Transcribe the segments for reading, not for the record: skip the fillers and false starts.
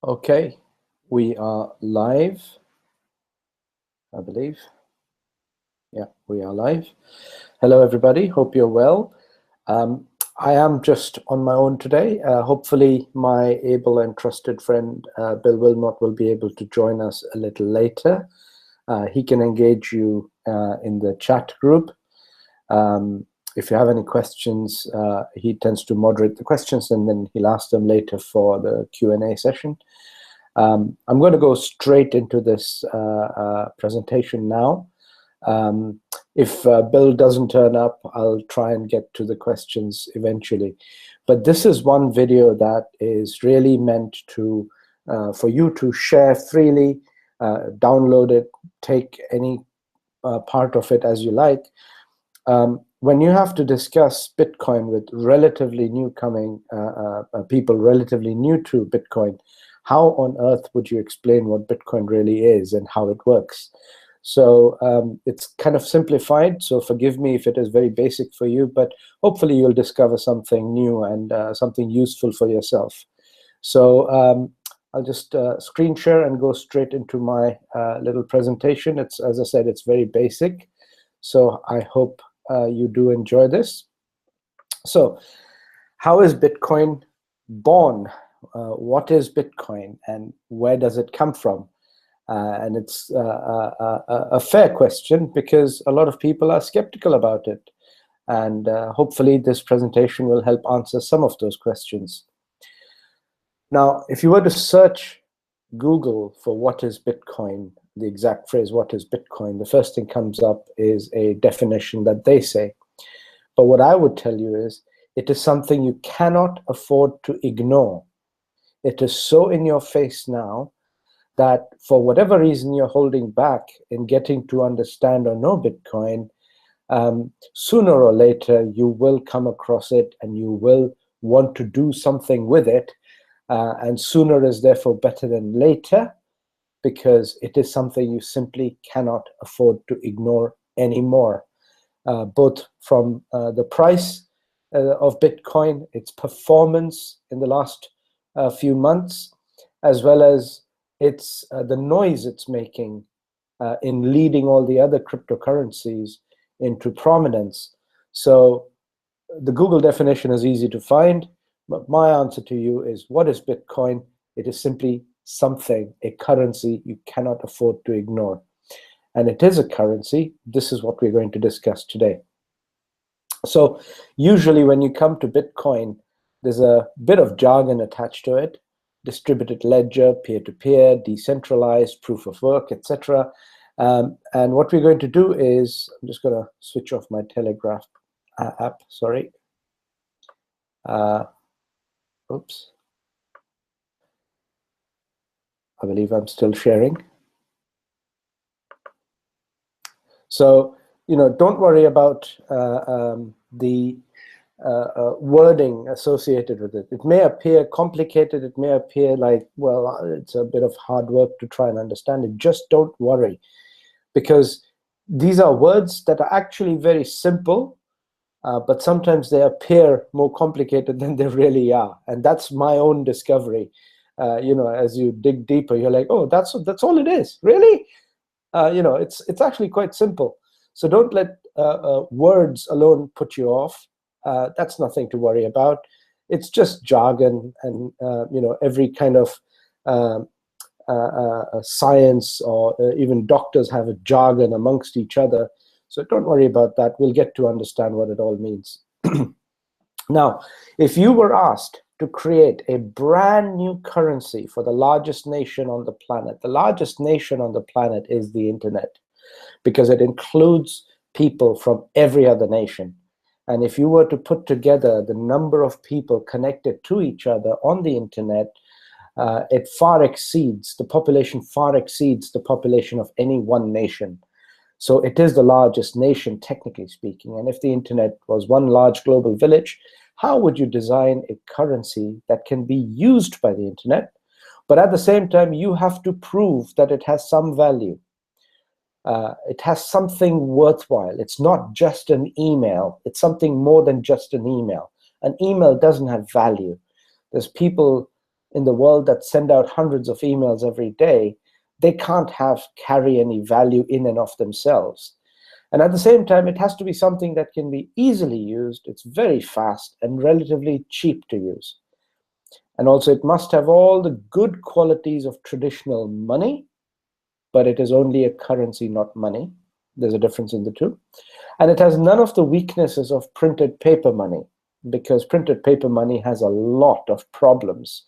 Okay, we are live, I believe. Yeah, we are live. Hello, everybody. Hope you're well. I am just on my own today. Hopefully, my able and trusted friend, Bill Wilmot, will be able to join us a little later. He can engage you in the chat group. If you have any questions, he tends to moderate the questions, and then he'll ask them later for the Q&A session. I'm going to go straight into this presentation now. If Bill doesn't turn up, I'll try and get to the questions eventually. But this is one video that is really meant to for you to share freely, download it, take any part of it as you like. When you have to discuss Bitcoin with relatively people relatively new to Bitcoin, how on earth would you explain what Bitcoin really is and how it works? So it's kind of simplified, so forgive me if it is very basic for you, but hopefully you'll discover something new and something useful for yourself. So I'll just screen share and go straight into my little presentation. It's, as I said, it's very basic, so I hope you do enjoy this. So how is Bitcoin born? What is Bitcoin and where does it come from? And it's a fair question because a lot of people are skeptical about it. And hopefully this presentation will help answer some of those questions. Now, if you were to search Google for what is Bitcoin, the exact phrase, what is Bitcoin, the first thing comes up is a definition that they say. But what I would tell you is it is something you cannot afford to ignore. It is so in your face now that for whatever reason you're holding back in getting to understand or know Bitcoin, sooner or later you will come across it and you will want to do something with it. And sooner is therefore better than later because it is something you simply cannot afford to ignore anymore. Both from the price of Bitcoin, its performance in the last few months, as well as it's the noise it's making in leading all the other cryptocurrencies into prominence. So the Google definition is easy to find, but my answer to you is, what is Bitcoin? It is simply something, a currency you cannot afford to ignore. And it is a currency. This is what we're going to discuss today. So usually when you come to Bitcoin, there's a bit of jargon attached to it: distributed ledger, peer-to-peer, decentralized, proof of work, etc. And what we're going to do is, I'm just going to switch off my Telegraph app, sorry. Oops. I believe I'm still sharing. So, don't worry about the wording associated with it. It may appear complicated. It may appear like, well, it's a bit of hard work to try and understand it. Just don't worry, because these are words that are actually very simple, but sometimes they appear more complicated than they really are. And that's my own discovery. As you dig deeper, you're like, oh, that's all it is, really? It's actually quite simple. So don't let words alone put you off. That's nothing to worry about. It's just jargon, and every kind of science or even doctors have a jargon amongst each other. So don't worry about that. We'll get to understand what it all means. Now, if you were asked to create a brand new currency for the largest nation on the planet, the largest nation on the planet is the internet, because it includes people from every other nation. And if you were to put together the number of people connected to each other on the internet, it far exceeds, the population far exceeds the population of any one nation. So it is the largest nation, technically speaking. And if the internet was one large global village, how would you design a currency that can be used by the internet, but at the same time you have to prove that it has some value? It has something worthwhile. It's not just an email. It's something more than just an email. An email doesn't have value. There's people in the world that send out hundreds of emails every day, they can't carry any value in and of themselves. And at the same time, it has to be something that can be easily used. It's very fast and relatively cheap to use. And also, it must have all the good qualities of traditional money, but it is only a currency, not money. There's a difference in the two. And it has none of the weaknesses of printed paper money, because printed paper money has a lot of problems.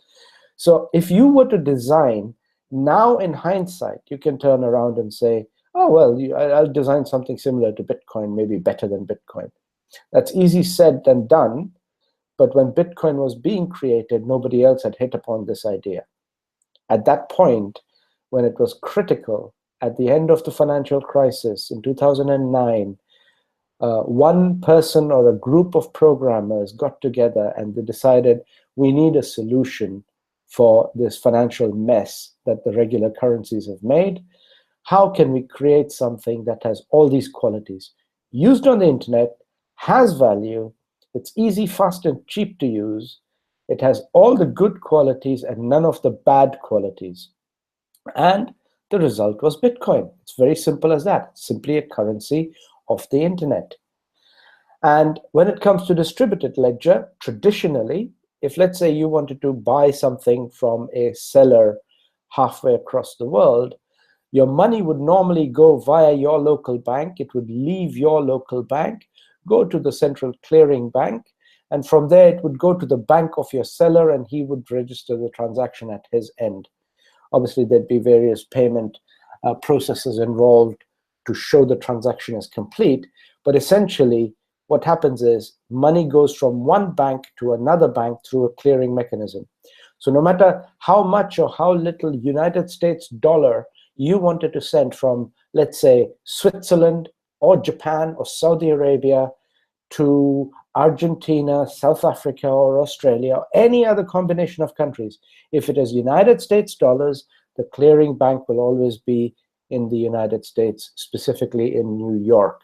So if you were to design, now in hindsight, you can turn around and say, oh, well, I'll design something similar to Bitcoin, maybe better than Bitcoin. That's easy said than done, but when Bitcoin was being created, nobody else had hit upon this idea. At that point, when it was critical, at the end of the financial crisis in 2009, one person or a group of programmers got together and they decided we need a solution for this financial mess that the regular currencies have made. How can we create something that has all these qualities? Used on the internet, has value, it's easy, fast, and cheap to use. It has all the good qualities and none of the bad qualities. And the result was Bitcoin. It's very simple as that. It's simply a currency of the internet. And when it comes to distributed ledger, traditionally, if let's say you wanted to buy something from a seller halfway across the world, your money would normally go via your local bank. It would leave your local bank, go to the central clearing bank, and from there it would go to the bank of your seller and he would register the transaction at his end. Obviously, there'd be various payment processes involved to show the transaction is complete, but essentially what happens is money goes from one bank to another bank through a clearing mechanism. So no matter how much or how little United States dollar you wanted to send from, let's say, Switzerland or Japan or Saudi Arabia to Argentina, South Africa, or Australia, or any other combination of countries, if it is United States dollars, the clearing bank will always be in the United States, specifically in New York.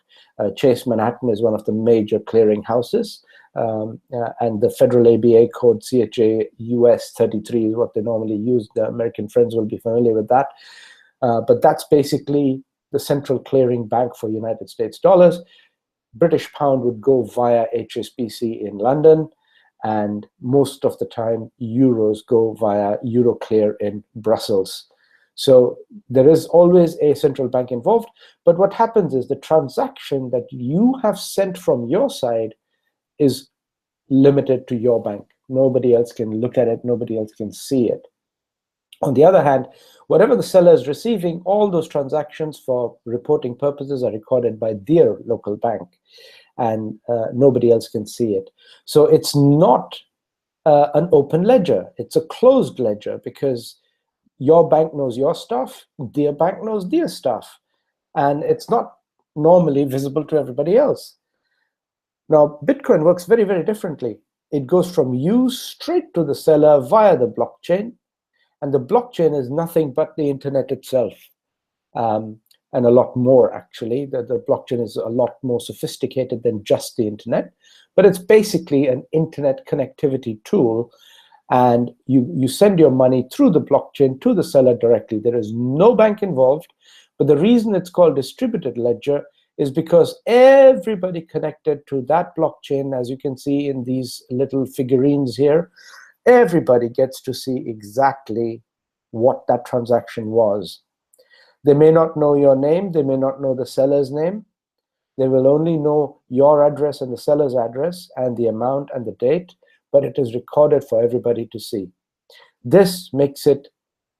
Chase Manhattan is one of the major clearing houses, and the federal ABA code CHA-US 33 is what they normally use. The American friends will be familiar with that. But that's basically the central clearing bank for United States dollars. British pound would go via HSBC in London, and most of the time euros go via Euroclear in Brussels. So there is always a central bank involved, but what happens is the transaction that you have sent from your side is limited to your bank. Nobody else can look at it, nobody else can see it. On the other hand, whatever the seller is receiving, all those transactions for reporting purposes are recorded by their local bank, and nobody else can see it. So it's not an open ledger. It's a closed ledger because your bank knows your stuff, their bank knows their stuff, and it's not normally visible to everybody else. Now, Bitcoin works very, very differently. It goes from you straight to the seller via the blockchain, and the blockchain is nothing but the internet itself, and a lot more, actually. The blockchain is a lot more sophisticated than just the internet, but it's basically an internet connectivity tool, and you send your money through the blockchain to the seller directly. There is no bank involved, but the reason it's called distributed ledger is because everybody connected to that blockchain, as you can see in these little figurines here, everybody gets to see exactly what that transaction was. They may not know your name, they may not know the seller's name. They will only know your address and the seller's address and the amount and the date, but it is recorded for everybody to see. This makes it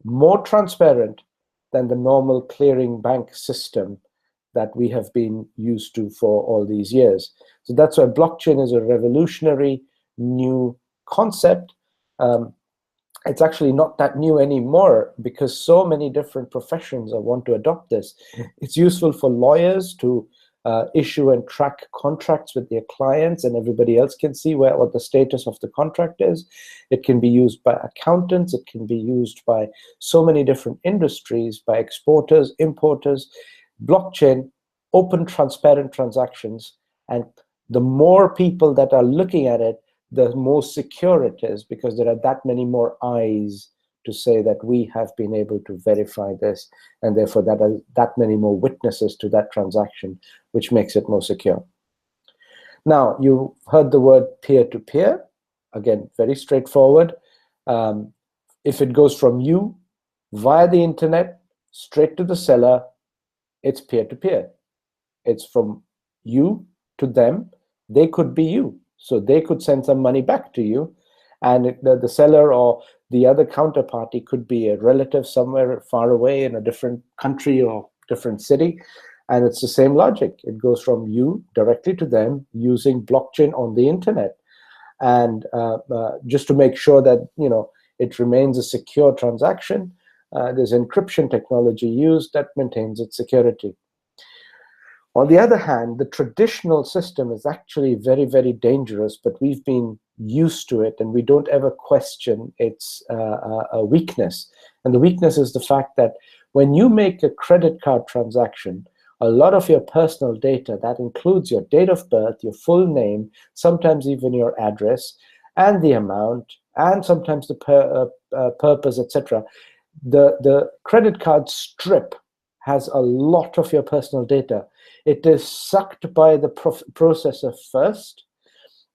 more transparent than the normal clearing bank system that we have been used to for all these years. So that's why blockchain is a revolutionary new concept. It's actually not that new anymore because so many different professions want to adopt this. It's useful for lawyers to issue and track contracts with their clients, and everybody else can see what the status of the contract is. It can be used by accountants. It can be used by so many different industries, by exporters, importers. Blockchain, open, transparent transactions, and the more people that are looking at it, the more secure it is, because there are that many more eyes to say that we have been able to verify this, and therefore that many more witnesses to that transaction, which makes it more secure. Now, you heard the word peer-to-peer. Again, very straightforward. If it goes from you via the internet straight to the seller, it's peer-to-peer. It's from you to them. They could be you. So they could send some money back to you, and the seller or the other counterparty could be a relative somewhere far away in a different country or different city, and it's the same logic. It goes from you directly to them using blockchain on the internet. And just to make sure that it remains a secure transaction, there's encryption technology used that maintains its security. On the other hand, the traditional system is actually very, very dangerous, but we've been used to it, and we don't ever question its weakness. And the weakness is the fact that when you make a credit card transaction, a lot of your personal data, that includes your date of birth, your full name, sometimes even your address, and the amount, and sometimes the purpose, etc. The credit card strip has a lot of your personal data. It is sucked by the processor first.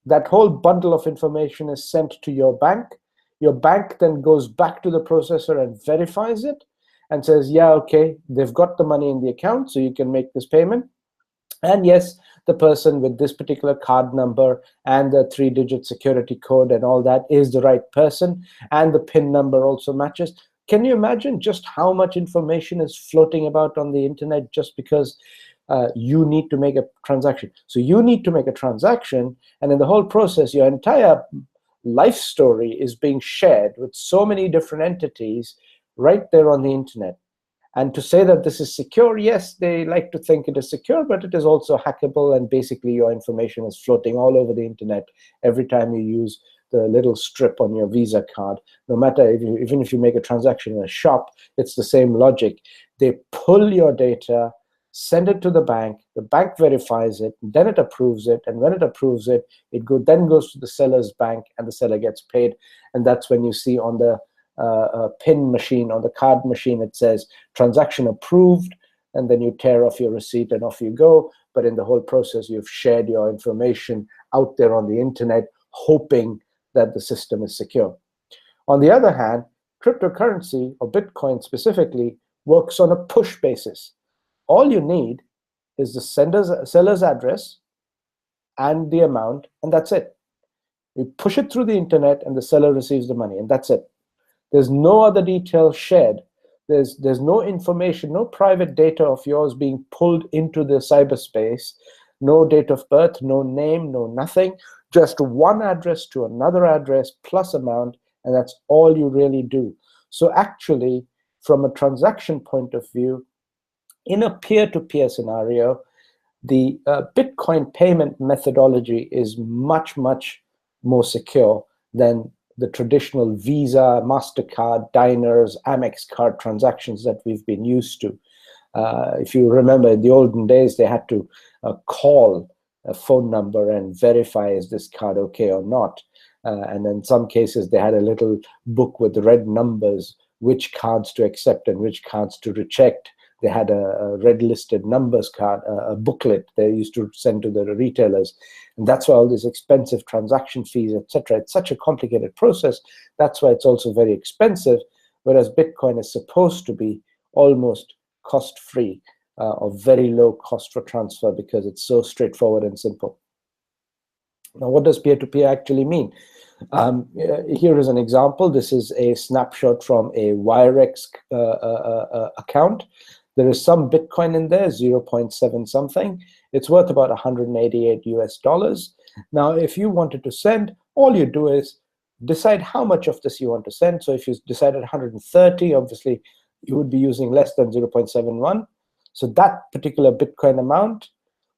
That whole bundle of information is sent to your bank. Your bank then goes back to the processor and verifies it and says, yeah, okay, they've got the money in the account, so you can make this payment. And yes, the person with this particular card number and the 3-digit security code and all that is the right person, and the PIN number also matches. Can you imagine just how much information is floating about on the internet just because you need to make a transaction? So you need to make a transaction, and in the whole process, your entire life story is being shared with so many different entities right there on the internet. And to say that this is secure, yes, they like to think it is secure, but it is also hackable, and basically your information is floating all over the internet every time you use the little strip on your Visa card. No matter, even if you make a transaction in a shop, it's the same logic. They pull your data, send it to the bank verifies it, then it approves it, and when it approves it, then goes to the seller's bank, and the seller gets paid. And that's when you see on the PIN machine, on the card machine, it says transaction approved, and then you tear off your receipt and off you go. But in the whole process, you've shared your information out there on the internet, hoping that the system is secure. On the other hand, cryptocurrency, or Bitcoin specifically, works on a push basis. All you need is the seller's address and the amount, and that's it. You push it through the internet, and the seller receives the money, and that's it. There's no other details shared. There's no information, no private data of yours being pulled into the cyberspace, no date of birth, no name, no nothing, just one address to another address plus amount, and that's all you really do. So actually, from a transaction point of view, in a peer-to-peer scenario, the Bitcoin payment methodology is much, much more secure than the traditional Visa, MasterCard, Diners, Amex card transactions that we've been used to. If you remember, in the olden days, they had to call a phone number and verify, is this card okay or not? And in some cases, they had a little book with red numbers, which cards to accept and which cards to reject. They had a red listed numbers card, a booklet they used to send to the retailers. And that's why all these expensive transaction fees, etc. It's such a complicated process. That's why it's also very expensive, whereas Bitcoin is supposed to be almost cost-free or very low cost for transfer because it's so straightforward and simple. Now, what does peer-to-peer actually mean? Here is an example. This is a snapshot from a Wirex account. There is some Bitcoin in there, 0.7 something. It's worth about 188 US dollars. Now, if you wanted to send, all you do is decide how much of this you want to send. So if you decided 130, obviously you would be using less than 0.71. So that particular Bitcoin amount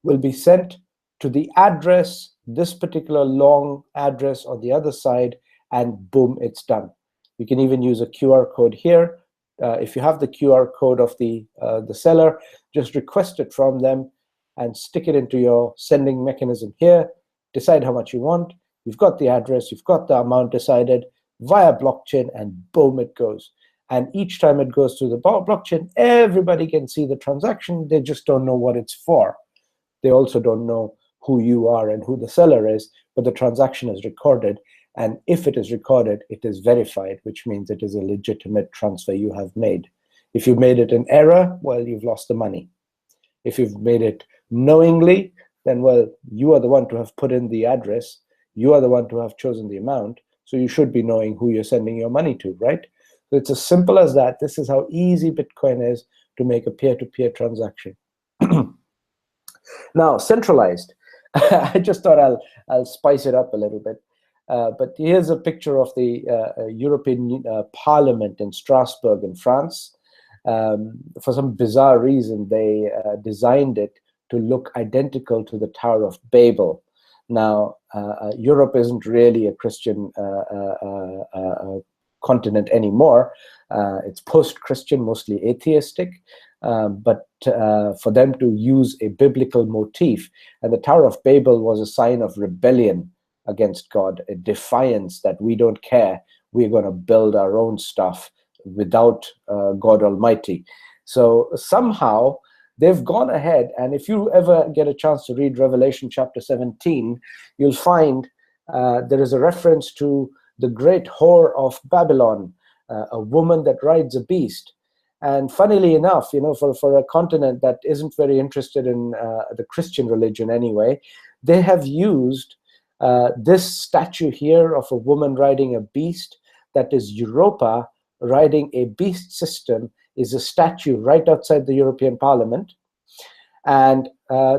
will be sent to the address, this particular long address on the other side, and boom, it's done. You can even use a QR code here. If you have the QR code of the seller, just request it from them and stick it into your sending mechanism here, decide how much you want, you've got the address, you've got the amount decided via blockchain, and boom, it goes. And each time it goes through the blockchain, everybody can see the transaction. They just don't know what it's for. They also don't know who you are and who the seller is, but the transaction is recorded. And if it is recorded, it is verified, which means it is a legitimate transfer you have made. If you've made it in error, well, you've lost the money. If you've made it knowingly, then, well, you are the one to have put in the address. You are the one to have chosen the amount. So you should be knowing who you're sending your money to, right? So it's as simple as that. This is how easy Bitcoin is to make a peer-to-peer transaction. Now, centralized. I just thought I'll spice it up a little bit. But here's a picture of the European Parliament in Strasbourg in France. For some bizarre reason, they designed it to look identical to the Tower of Babel. Now, Europe isn't really a Christian continent anymore. It's post-Christian, mostly atheistic. But for them to use a biblical motif, and the Tower of Babel was a sign of rebellion against God, a defiance that we don't care, we're going to build our own stuff without God Almighty. So somehow they've gone ahead, and if you ever get a chance to read Revelation chapter 17, you'll find there is a reference to the great whore of Babylon, a woman that rides a beast. And funnily enough, you know, for a continent that isn't very interested in the Christian religion anyway, they have used this statue here of a woman riding a beast, that is Europa riding a beast system, is a statue right outside the European Parliament. And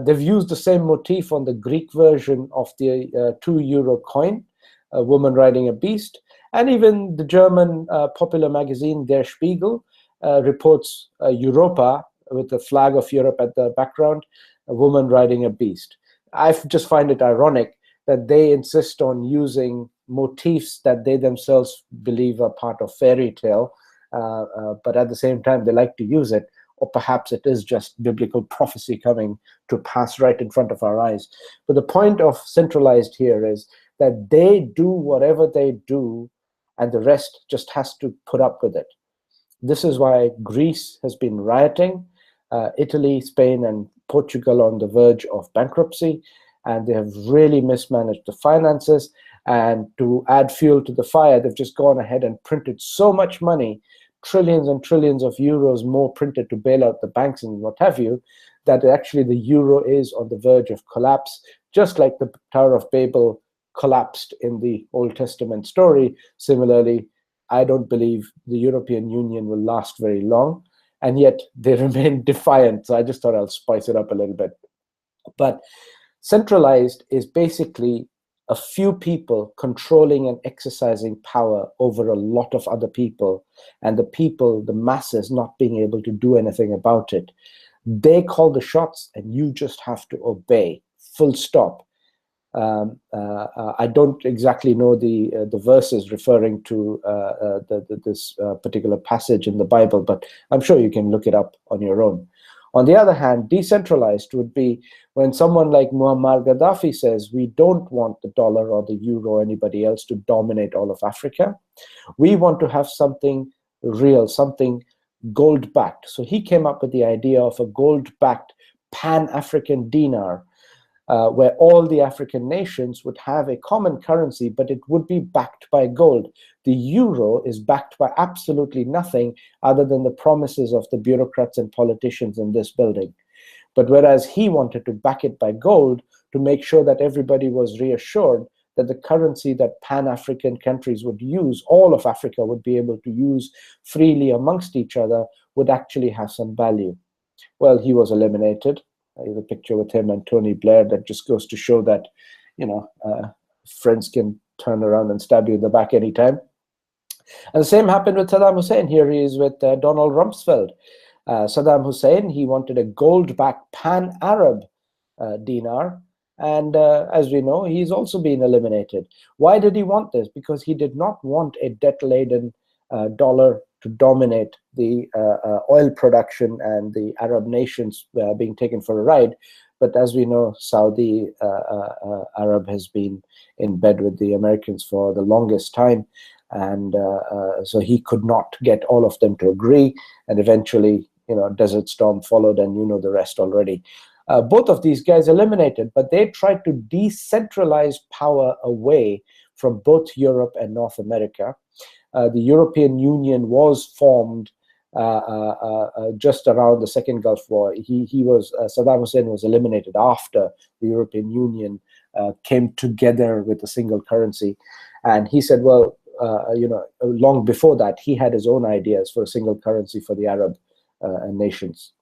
they've used the same motif on the Greek version of the €2 coin, a woman riding a beast. And even the German popular magazine Der Spiegel reports Europa with the flag of Europe at the background, a woman riding a beast. I just find it ironic that they insist on using motifs that they themselves believe are part of fairy tale, but at the same time they like to use it, or perhaps it is just biblical prophecy coming to pass right in front of our eyes. But the point of centralized here is that they do whatever they do, and the rest just has to put up with it. This is why Greece has been rioting, Italy, Spain, and Portugal on the verge of bankruptcy, and they have really mismanaged the finances. And to add fuel to the fire, they've just gone ahead and printed so much money, trillions and trillions of euros more printed to bail out the banks and what have you, that actually the euro is on the verge of collapse, just like the Tower of Babel collapsed in the Old Testament story. Similarly, I don't believe the European Union will last very long, and yet they remain defiant. So I just thought I'll spice it up a little bit. But centralized is basically a few people controlling and exercising power over a lot of other people, and the people, the masses, not being able to do anything about it. They call the shots, and you just have to obey, full stop. I don't exactly know the verses referring to this particular passage in the Bible, but I'm sure you can look it up on your own. On the other hand, decentralized would be when someone like Muammar Gaddafi says, we don't want the dollar or the euro or anybody else to dominate all of Africa. We want to have something real, something gold-backed. So he came up with the idea of a gold-backed Pan-African dinar, where all the African nations would have a common currency, but it would be backed by gold. The euro is backed by absolutely nothing other than the promises of the bureaucrats and politicians in this building. But whereas he wanted to back it by gold to make sure that everybody was reassured that the currency that Pan-African countries would use, all of Africa would be able to use freely amongst each other, would actually have some value. Well, he was eliminated. There's a picture with him and Tony Blair that just goes to show that, you know, friends can turn around and stab you in the back anytime. And the same happened with Saddam Hussein. Here he is with Donald Rumsfeld. Saddam Hussein, he wanted a gold-backed pan-Arab dinar. And as we know, he's also been eliminated. Why did he want this? Because he did not want a debt-laden dollar to dominate the oil production and the Arab nations being taken for a ride. But as we know, Saudi Arab has been in bed with the Americans for the longest time, and so he could not get all of them to agree, and eventually, Desert Storm followed, and you know the rest already. Both of these guys eliminated, but they tried to decentralize power away from both Europe and North America. The European Union was formed just around the Second Gulf War. Saddam Hussein was eliminated after the European Union came together with a single currency, and he said, well, long before that, he had his own ideas for a single currency for the Arab nations.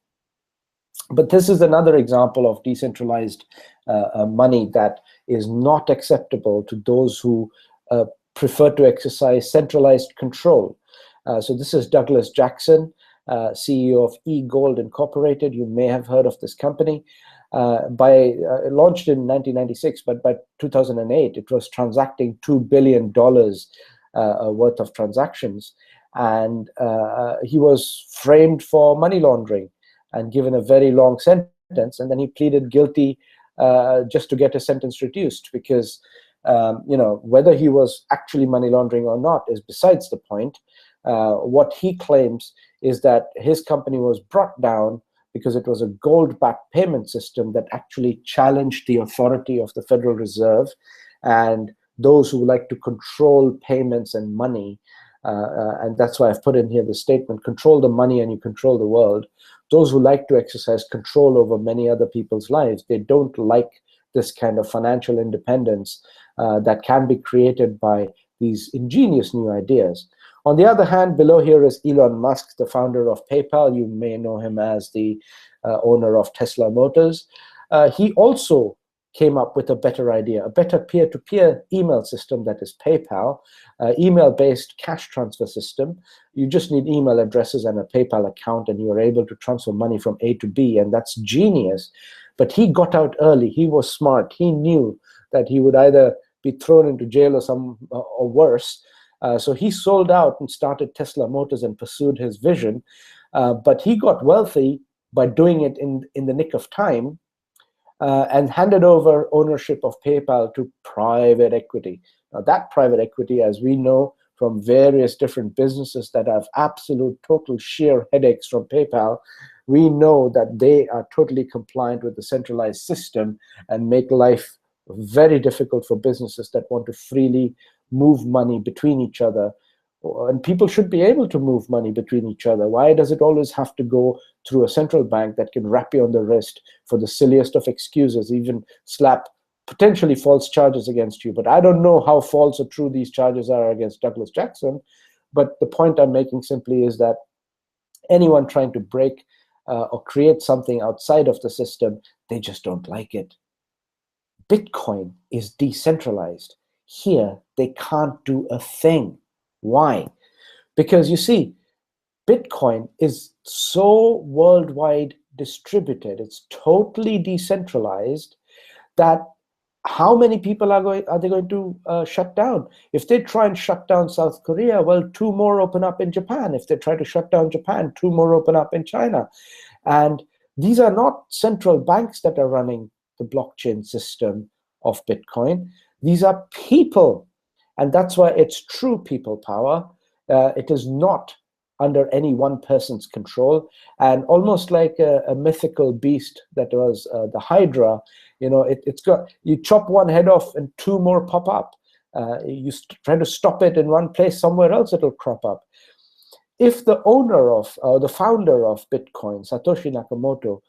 But this is another example of decentralized money that is not acceptable to those who prefer to exercise centralized control. So this is Douglas Jackson, CEO of eGold Incorporated. You may have heard of this company. Launched in 1996, but by 2008, it was transacting $2 billion worth of transactions. And he was framed for money laundering and given a very long sentence, and then he pleaded guilty just to get his sentence reduced, because whether he was actually money laundering or not is besides the point. What he claims is that his company was brought down because it was a gold-backed payment system that actually challenged the authority of the Federal Reserve, and those who like to control payments and money, and that's why I've put in here the statement, control the money and you control the world. Those who like to exercise control over many other people's lives, they don't like this kind of financial independence that can be created by these ingenious new ideas. On the other hand, below here is Elon Musk, the founder of PayPal. You may know him as the owner of Tesla Motors. He also came up with a better idea, a better peer-to-peer email system that is PayPal, email-based cash transfer system. You just need email addresses and a PayPal account, and you are able to transfer money from A to B, and that's genius. But he got out early. He was smart. He knew that he would either be thrown into jail or worse. So he sold out and started Tesla Motors and pursued his vision. But he got wealthy by doing it in the nick of time, and handed over ownership of PayPal to private equity. Now that private equity, as we know from various different businesses that have absolute total sheer headaches from PayPal, we know that they are totally compliant with the centralized system and make life very difficult for businesses that want to freely move money between each other. And people should be able to move money between each other. Why does it always have to go through a central bank that can rap you on the wrist for the silliest of excuses, even slap potentially false charges against you? But I don't know how false or true these charges are against Douglas Jackson. But the point I'm making simply is that anyone trying to break or create something outside of the system, they just don't like it. Bitcoin is decentralized. Here, they can't do a thing. Why? Because you see, Bitcoin is so worldwide distributed, it's totally decentralized, that how many people are they going to shut down? If they try and shut down South Korea, well, 2 more open up in Japan. If they try to shut down Japan, 2 more open up in China. And these are not central banks that are running the blockchain system of Bitcoin. These are people. And that's why it's true people power. It is not under any one person's control. And almost like a mythical beast that was the Hydra, you chop one head off and 2 more pop up. You try to stop it in one place, somewhere else it'll crop up. If the owner of, or the founder of Bitcoin, Satoshi Nakamoto,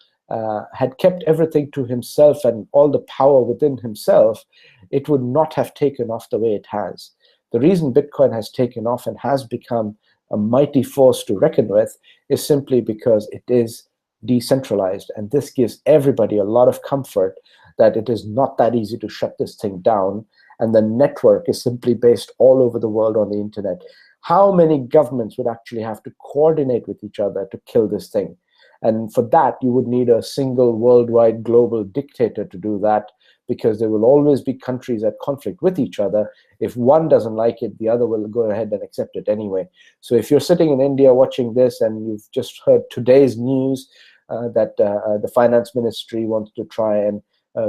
had kept everything to himself and all the power within himself, it would not have taken off the way it has. The reason Bitcoin has taken off and has become a mighty force to reckon with is simply because it is decentralized. And this gives everybody a lot of comfort that it is not that easy to shut this thing down. And the network is simply based all over the world on the internet. How many governments would actually have to coordinate with each other to kill this thing? And for that, you would need a single worldwide global dictator to do that, because there will always be countries at conflict with each other. If one doesn't like it, the other will go ahead and accept it anyway. So if you're sitting in India watching this and you've just heard today's news that the finance ministry wants to try and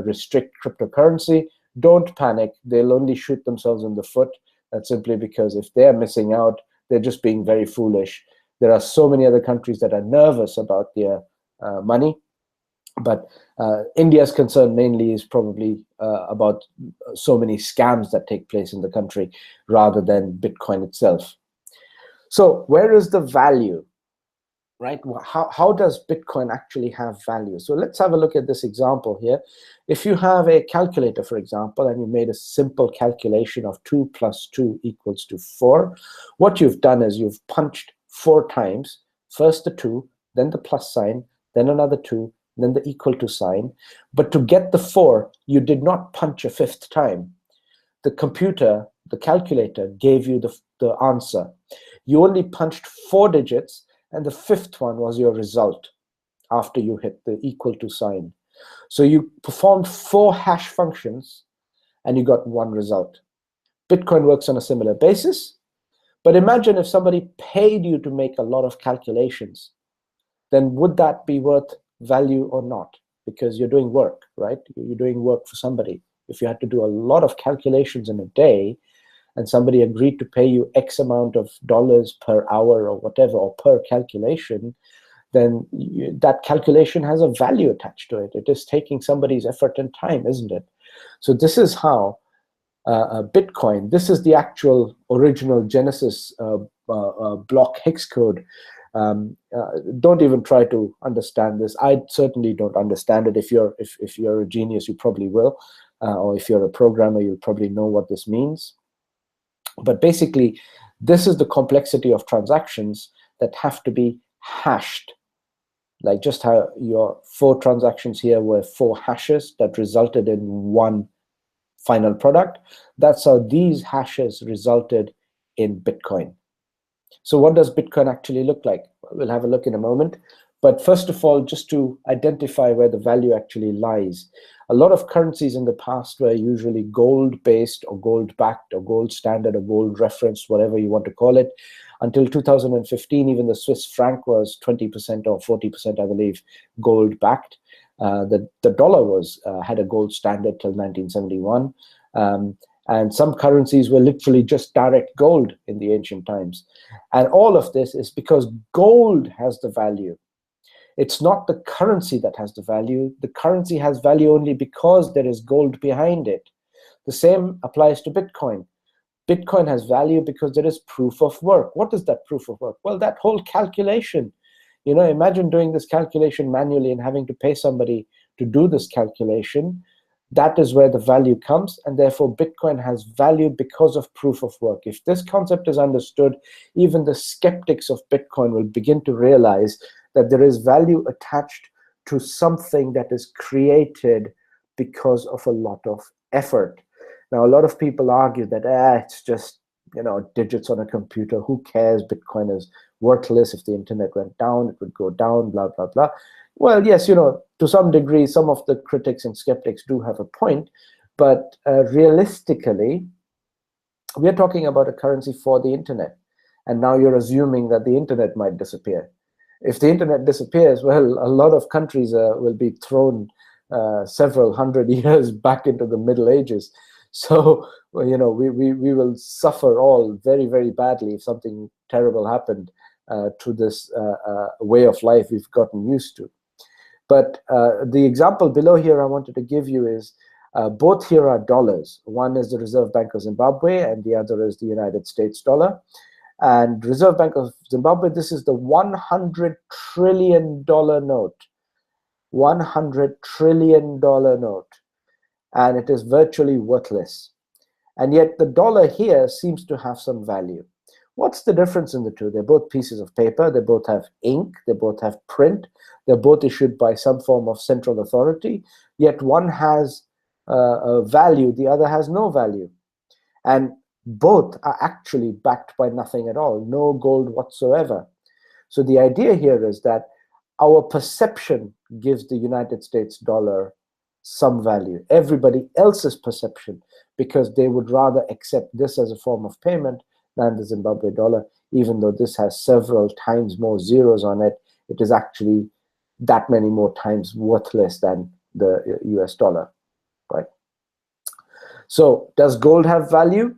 restrict cryptocurrency. Don't panic. They'll only shoot themselves in the foot. That's simply because if they're missing out, they're just being very foolish. There are so many other countries that are nervous about their money. But India's concern mainly is probably about so many scams that take place in the country rather than Bitcoin itself. So where is the value, right? How does Bitcoin actually have value? So let's have a look at this example here. If you have a calculator, for example, and you made a simple calculation of 2 + 2 = 4, what you've done is you've punched 4 times, first the 2, then the plus sign, then another 2, then the equal to sign. But to get the 4, you did not punch a 5th time. The computer, the calculator, gave you the answer. You only punched 4 digits, and the 5th one was your result after you hit the equal to sign. So you performed 4 hash functions, and you got 1 result. Bitcoin works on a similar basis. But imagine if somebody paid you to make a lot of calculations, then would that be worth value or not? Because you're doing work, right? You're doing work for somebody. If you had to do a lot of calculations in a day and somebody agreed to pay you X amount of dollars per hour or whatever, or per calculation, then that calculation has a value attached to it. It is taking somebody's effort and time, isn't it? So this is how Bitcoin, this is the actual original Genesis block hex code. Don't even try to understand this. I certainly don't understand it. If you're a genius, you probably will, or if you're a programmer, you'll probably know what this means. But basically, this is the complexity of transactions that have to be hashed. Like just how your 4 transactions here were 4 hashes that resulted in 1 final product. That's how these hashes resulted in Bitcoin. So what does Bitcoin actually look like? We'll have a look in a moment. But first of all, just to identify where the value actually lies. A lot of currencies in the past were usually gold-based or gold-backed or gold standard or gold referenced, whatever you want to call it. Until 2015, even the Swiss franc was 20% or 40%, I believe, gold-backed. The dollar had a gold standard till 1971. And some currencies were literally just direct gold in the ancient times. And all of this is because gold has the value. It's not the currency that has the value. The currency has value only because there is gold behind it. The same applies to Bitcoin. Bitcoin has value because there is proof of work. What is that proof of work? Well, that whole calculation. You know, imagine doing this calculation manually and having to pay somebody to do this calculation. That is where the value comes, and therefore Bitcoin has value because of proof of work. If this concept is understood, even the skeptics of Bitcoin will begin to realize that there is value attached to something that is created because of a lot of effort. Now, a lot of people argue that it's just, you know, digits on a computer. Who cares? Bitcoin is worthless. If the internet went down, it would go down, blah, blah, blah. Well, yes, you know, to some degree, some of the critics and skeptics do have a point, but realistically, we're talking about a currency for the internet. And now you're assuming that the internet might disappear. If the internet disappears, well, a lot of countries will be thrown several hundred years back into the Middle Ages. So, you know, we will suffer all very, very badly if something terrible happened to this way of life we've gotten used to. But the example below here I wanted to give you is both here are dollars. One is the Reserve Bank of Zimbabwe, and the other is the United States dollar. And Reserve Bank of Zimbabwe, this is the $100 trillion note. $100 trillion note. And it is virtually worthless. And yet the dollar here seems to have some value. What's the difference in the two? They're both pieces of paper. They both have ink. They both have print. They're both issued by some form of central authority. Yet one has a value, the other has no value. And both are actually backed by nothing at all, no gold whatsoever. So the idea here is that our perception gives the United States dollar some value. Everybody else's perception, because they would rather accept this as a form of payment than the Zimbabwe dollar, even though this has several times more zeros on it. It is actually that many more times worthless than the US dollar, right? So does gold have value?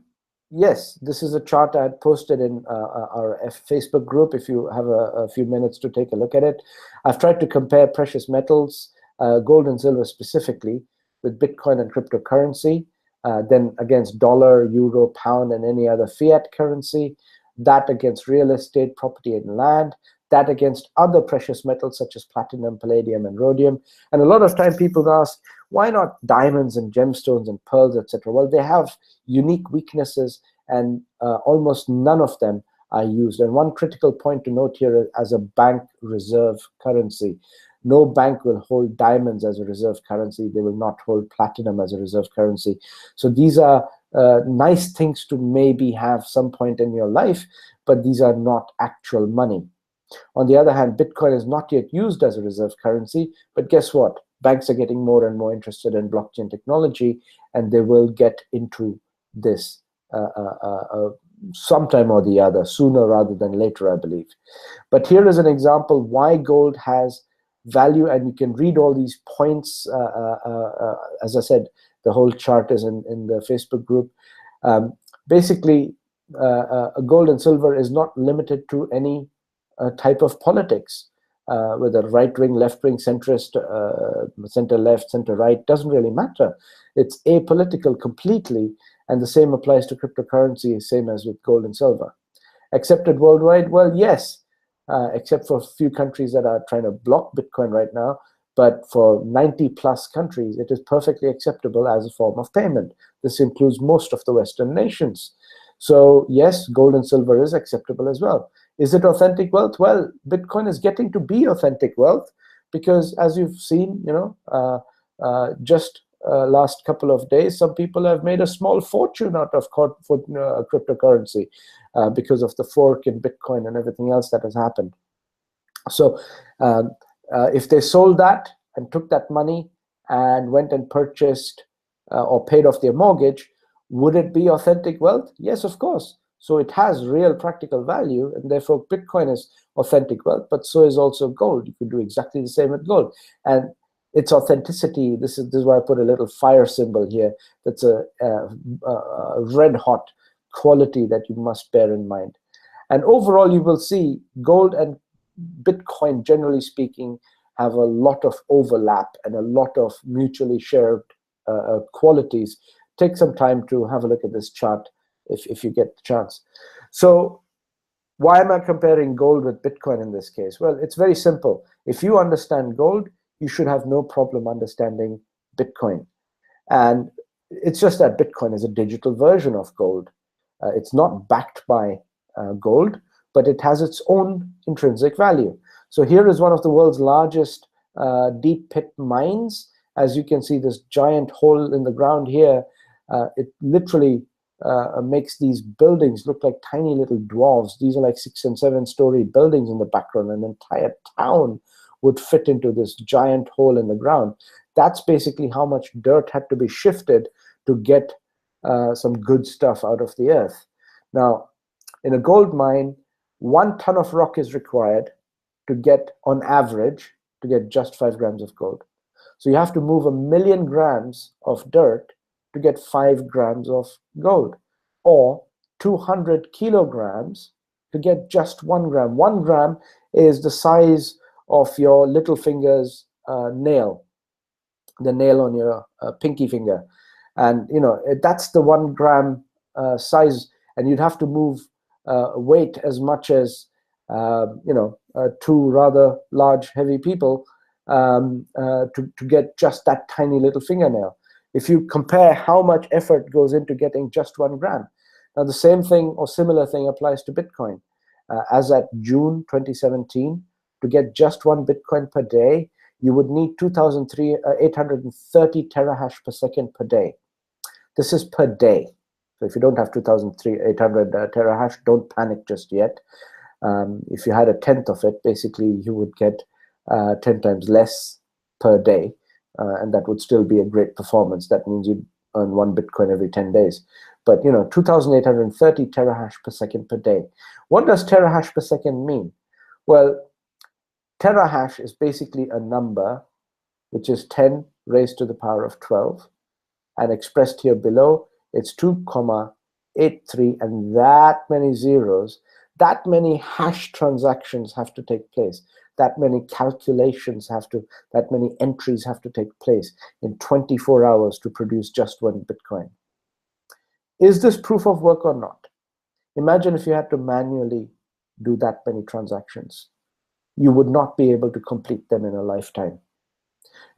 Yes, this is a chart I had posted in our Facebook group. If you have a few minutes to take a look at it, I've tried to compare precious metals, gold and silver specifically, with Bitcoin and cryptocurrency, then against dollar, euro, pound, and any other fiat currency, that against real estate, property, and land, that against other precious metals such as platinum, palladium, and rhodium. And a lot of time people ask, why not diamonds and gemstones and pearls, etc.? Well, they have unique weaknesses, and almost none of them are used. And one critical point to note here, as a bank reserve currency, no bank will hold diamonds as a reserve currency. They will not hold platinum as a reserve currency. So these are nice things to maybe have some point in your life, but these are not actual money. On the other hand, Bitcoin is not yet used as a reserve currency, but guess what? Banks are getting more and more interested in blockchain technology, and they will get into this sometime or the other, sooner rather than later, I believe. But here is an example why gold has value, and you can read all these points. As I said, the whole chart is in the Facebook group. Basically, gold and silver is not limited to any type of politics, whether right-wing, left-wing, centrist, center-left, center-right, doesn't really matter. It's apolitical completely, and the same applies to cryptocurrency, same as with gold and silver. Accepted worldwide? Well, yes, except for a few countries that are trying to block Bitcoin right now, but for 90-plus countries, it is perfectly acceptable as a form of payment. This includes most of the Western nations. So yes, gold and silver is acceptable as well. Is it authentic wealth? Well, Bitcoin is getting to be authentic wealth because, as you've seen, just last couple of days, some people have made a small fortune out of cryptocurrency because of the fork in Bitcoin and everything else that has happened. So if they sold that and took that money and went and purchased or paid off their mortgage, would it be authentic wealth? Yes, of course. So it has real practical value, and therefore Bitcoin is authentic wealth, but so is also gold. You could do exactly the same with gold. And its authenticity, this is why I put a little fire symbol here. That's a red hot quality that you must bear in mind. And overall, you will see gold and Bitcoin, generally speaking, have a lot of overlap and a lot of mutually shared qualities. Take some time to have a look at this chart if you get the chance. So why am I comparing gold with Bitcoin in this case? Well, it's very simple. If you understand gold, you should have no problem understanding Bitcoin. And it's just that Bitcoin is a digital version of gold. It's not backed by gold, but it has its own intrinsic value. So here is one of the world's largest deep pit mines. As you can see, this giant hole in the ground here, it literally makes these buildings look like tiny little dwarves. These are like 6- and 7-story buildings in the background. An entire town would fit into this giant hole in the ground. That's basically how much dirt had to be shifted to get some good stuff out of the earth. Now, in a gold mine, 1 ton of rock is required to get, on average, to get just 5 grams of gold. So you have to move 1 million grams of dirt to get 5 grams of gold, or 200 kilograms to get just 1 gram. 1 gram is the size of your little finger's nail, the nail on your pinky finger. And that's the 1 gram size, and you'd have to move weight as much as 2 rather large, heavy people to get just that tiny little fingernail. If you compare how much effort goes into getting just 1 gram. Now, the same thing or similar thing applies to Bitcoin. As at June 2017, to get just 1 Bitcoin per day, you would need 2,830 terahash per second per day. This is per day. So if you don't have 2,800 terahash, don't panic just yet. If you had a tenth of it, basically you would get 10 times less per day. And that would still be a great performance. That means you'd earn 1 Bitcoin every 10 days. But 2,830 terahash per second per day. What does terahash per second mean? Well, Terahash is basically a number which is 10 raised to the power of 12, and expressed here below, it's 2,83, and that many zeros, that many hash transactions have to take place, that many calculations that many entries have to take place in 24 hours to produce just one Bitcoin. Is this proof of work or not? Imagine if you had to manually do that many transactions. You would not be able to complete them in a lifetime.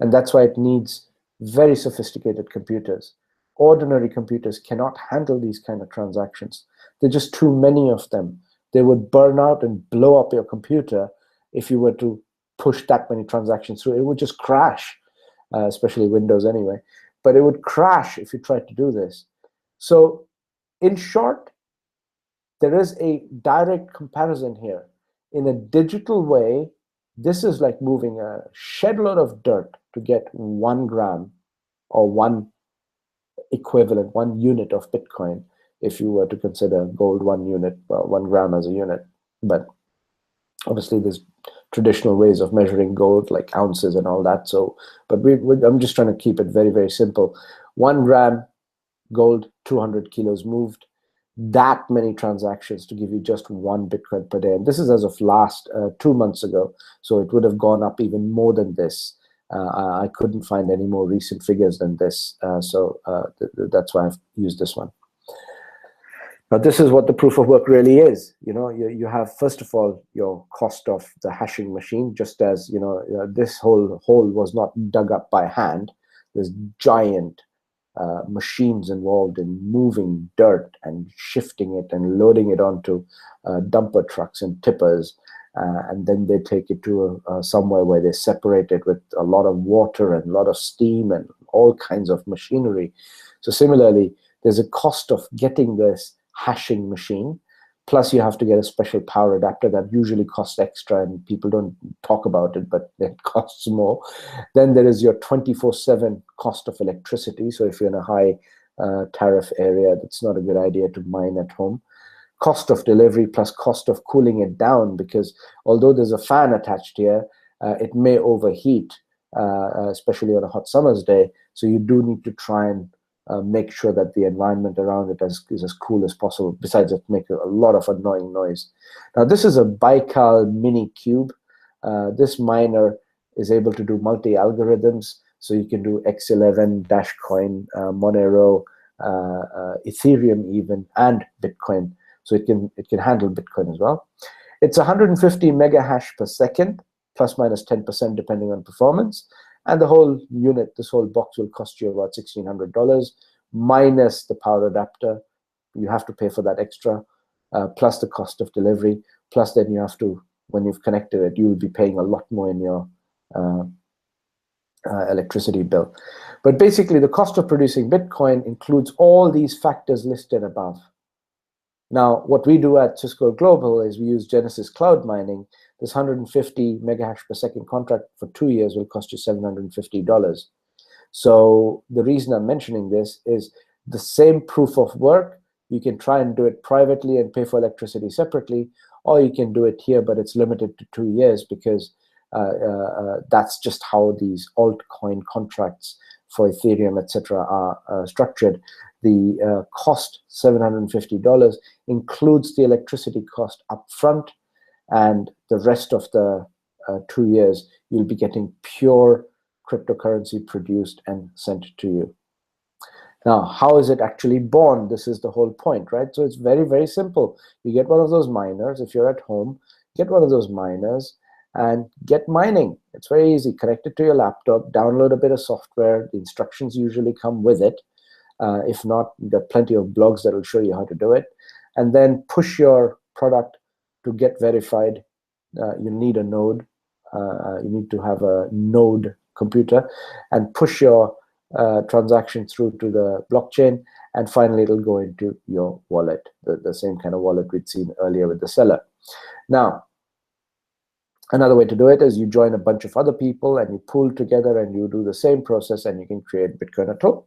And that's why it needs very sophisticated computers. Ordinary computers cannot handle these kind of transactions. There are just too many of them. They would burn out and blow up your computer if you were to push that many transactions through. It would just crash, especially Windows anyway. But it would crash if you tried to do this. So in short, there is a direct comparison here. In a digital way, this is like moving a shed load of dirt to get 1 gram or one equivalent, 1 unit of Bitcoin, if you were to consider gold 1 unit, well, 1 gram as a unit. But obviously there's traditional ways of measuring gold, like ounces and all that. So, but I'm just trying to keep it very, very simple. 1 gram gold, 200 kilos moved. That many transactions to give you just 1 Bitcoin per day. And this is as of last 2 months ago. So it would have gone up even more than this. I couldn't find any more recent figures than this. That's why I've used this one. Now, this is what the proof of work really is. You know, you have, first of all, your cost of the hashing machine, just as, you know, this whole hole was not dug up by hand. There's giant machines involved in moving dirt and shifting it and loading it onto dumper trucks and tippers, and then they take it to somewhere where they separate it with a lot of water and a lot of steam and all kinds of machinery. So similarly, there's a cost of getting this hashing machine, plus you have to get a special power adapter that usually costs extra and people don't talk about it, but it costs more. Then there is your 24/7 cost of electricity. So if you're in a high tariff area, that's not a good idea to mine at home. Cost of delivery plus cost of cooling it down, because although there's a fan attached here, it may overheat, especially on a hot summer's day. So you do need to try and make sure that the environment around it is as cool as possible, besides it make a lot of annoying noise. Now this is a Baikal mini cube. This miner is able to do multi-algorithms, so you can do X11, Dashcoin, Monero, Ethereum even, and Bitcoin. So it can handle Bitcoin as well. It's 150 mega hash per second, plus minus 10% depending on performance. And the whole unit, this whole box will cost you about $1,600, minus the power adapter. You have to pay for that extra, plus the cost of delivery, plus then you have to, when you've connected it, you will be paying a lot more in your electricity bill. But basically, the cost of producing Bitcoin includes all these factors listed above. Now, what we do at Cisco Global is we use Genesis Cloud Mining. This 150 megahash per second contract for 2 years will cost you $750. So the reason I'm mentioning this is the same proof of work. You can try and do it privately and pay for electricity separately, or you can do it here, but it's limited to 2 years because that's just how these altcoin contracts for Ethereum, etc., are structured. The cost, $750, includes the electricity cost up front, and the rest of the 2 years, you'll be getting pure cryptocurrency produced and sent to you. Now, how is it actually born? This is the whole point, right? So it's very, very simple. You get one of those miners. If you're at home, get one of those miners and get mining. It's very easy. Connect it to your laptop, download a bit of software. The instructions usually come with it. If not, there are plenty of blogs that will show you how to do it. And then push your product to get verified. You need a node. You need to have a node computer, and push your transaction through to the blockchain, and finally it'll go into your wallet, the same kind of wallet we'd seen earlier with the seller. Now, another way to do it is you join a bunch of other people and you pool together and you do the same process, and you can create Bitcoin at home.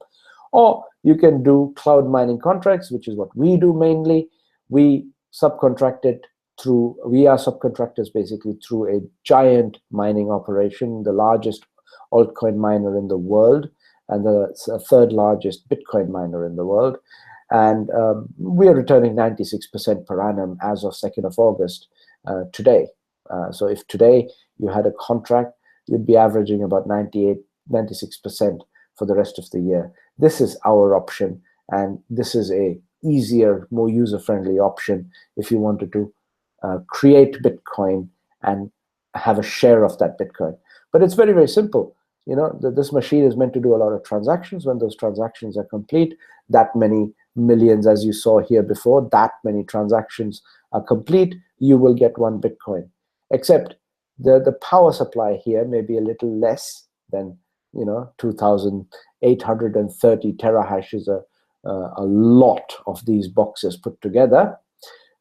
Or you can do cloud mining contracts, which is what we do mainly. We subcontract it we are subcontractors basically through a giant mining operation, the largest altcoin miner in the world, and the third largest Bitcoin miner in the world. And we are returning 96% per annum as of 2nd of August today. So if today you had a contract, you'd be averaging about 96% for the rest of the year. This is our option, and this is a easier, more user-friendly option if you wanted to create Bitcoin and have a share of that Bitcoin. But it's very, very simple. You know, this machine is meant to do a lot of transactions. When those transactions are complete, that many millions, as you saw here before, that many transactions are complete, you will get 1 Bitcoin. Except the power supply here may be a little less than, you know, 2,830 terahash is a lot of these boxes put together.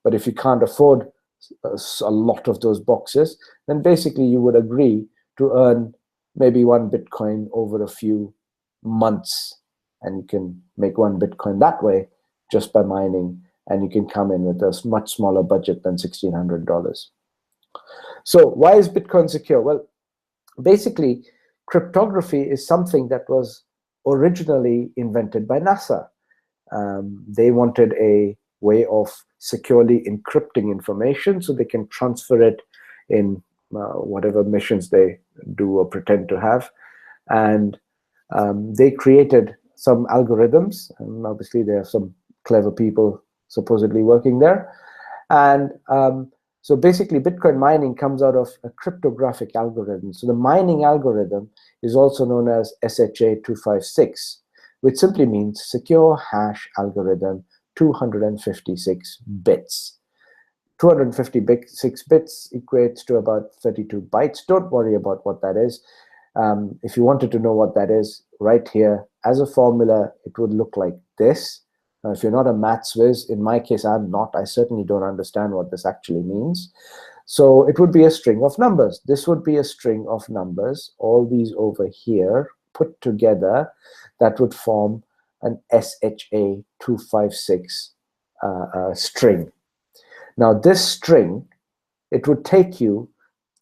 But if you can't afford a lot of those boxes, then basically you would agree to earn maybe 1 Bitcoin over a few months, and you can make 1 Bitcoin that way just by mining, and you can come in with a much smaller budget than $1,600. So why is Bitcoin secure? Well, basically, cryptography is something that was originally invented by NASA. They wanted a way of securely encrypting information so they can transfer it in whatever missions they do or pretend to have. And they created some algorithms, and obviously there are some clever people supposedly working there. And so basically Bitcoin mining comes out of a cryptographic algorithm. So the mining algorithm is also known as SHA-256, which simply means secure hash algorithm 256 bits. 256 bits equates to about 32 bytes. Don't worry about what that is. If you wanted to know what that is, right here, as a formula, it would look like this. Now, if you're not a maths whiz, in my case, I'm not. I certainly don't understand what this actually means. So it would be a string of numbers. This would be a string of numbers, all these over here, put together, that would form an SHA-256 string. Now, this string, it would take you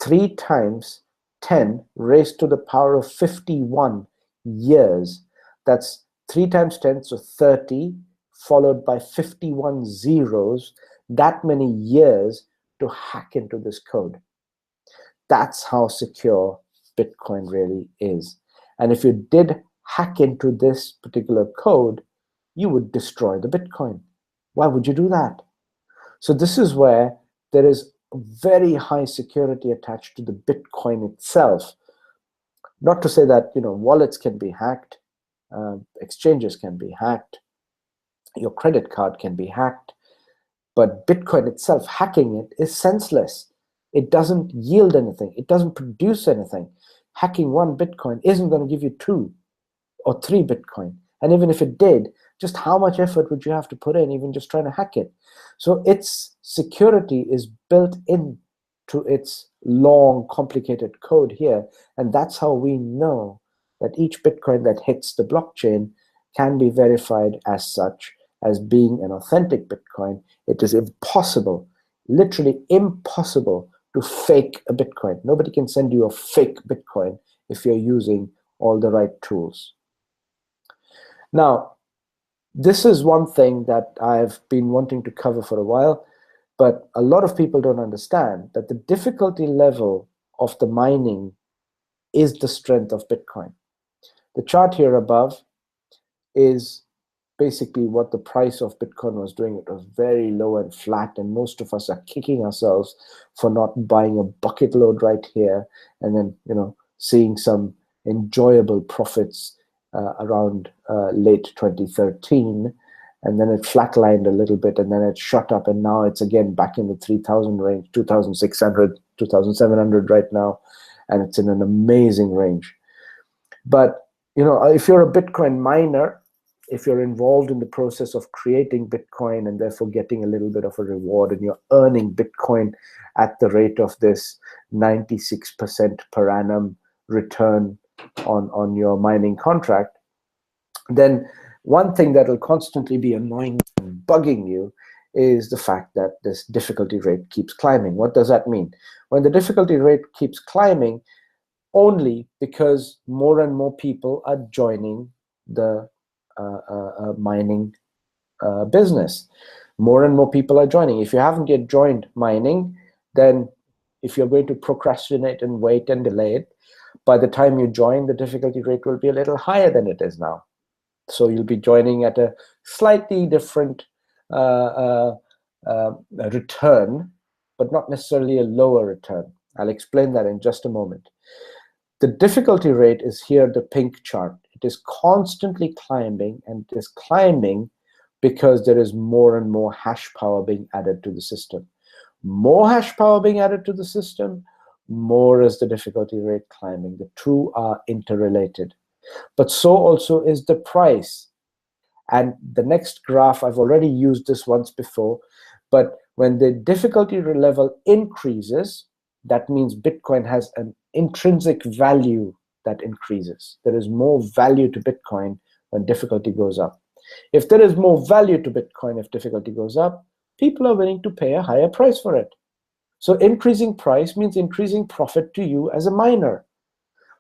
3 times 10 raised to the power of 51 years. That's 3 times 10, so 30, followed by 51 zeros, that many years to hack into this code. That's how secure Bitcoin really is. And if you did hack into this particular code, you would destroy the Bitcoin. Why would you do that? So this is where there is very high security attached to the Bitcoin itself. Not to say that, you know, wallets can be hacked, exchanges can be hacked, your credit card can be hacked, but Bitcoin itself, hacking it is senseless. It doesn't yield anything. It doesn't produce anything. Hacking 1 Bitcoin isn't going to give you 2 or 3 Bitcoin. And even if it did, just how much effort would you have to put in even just trying to hack it? So its security is built into its long, complicated code here. And that's how we know that each Bitcoin that hits the blockchain can be verified as such, as being an authentic Bitcoin. It is impossible, literally impossible, to fake a Bitcoin. Nobody can send you a fake Bitcoin if you're using all the right tools. Now, this is one thing that I've been wanting to cover for a while, but a lot of people don't understand that the difficulty level of the mining is the strength of Bitcoin. The chart here above is basically what the price of Bitcoin was doing. It was very low and flat, and most of us are kicking ourselves for not buying a bucket load right here and then, you know, seeing some enjoyable profits around late 2013, and then it flatlined a little bit, and then it shot up, and now it's again back in the 3,000 range, 2,600, 2,700 right now, and it's in an amazing range. But, you know, if you're a Bitcoin miner, if you're involved in the process of creating Bitcoin and therefore getting a little bit of a reward, and you're earning Bitcoin at the rate of this 96% per annum return on your mining contract, then one thing that will constantly be annoying and bugging you is the fact that this difficulty rate keeps climbing. What does that mean? When the difficulty rate keeps climbing, only because more and more people are joining the mining business. More and more people are joining. If you haven't yet joined mining, then if you're going to procrastinate and wait and delay it, by the time you join, the difficulty rate will be a little higher than it is now. So you'll be joining at a slightly different return, but not necessarily a lower return. I'll explain that in just a moment. The difficulty rate is here, the pink chart. It is constantly climbing, and it is climbing because there is more and more hash power being added to the system. More hash power being added to the system, more is the difficulty rate climbing. The two are interrelated. But so also is the price. And the next graph, I've already used this once before, but when the difficulty level increases, that means Bitcoin has an intrinsic value that increases. There is more value to Bitcoin when difficulty goes up. If there is more value to Bitcoin if difficulty goes up, people are willing to pay a higher price for it. So increasing price means increasing profit to you as a miner.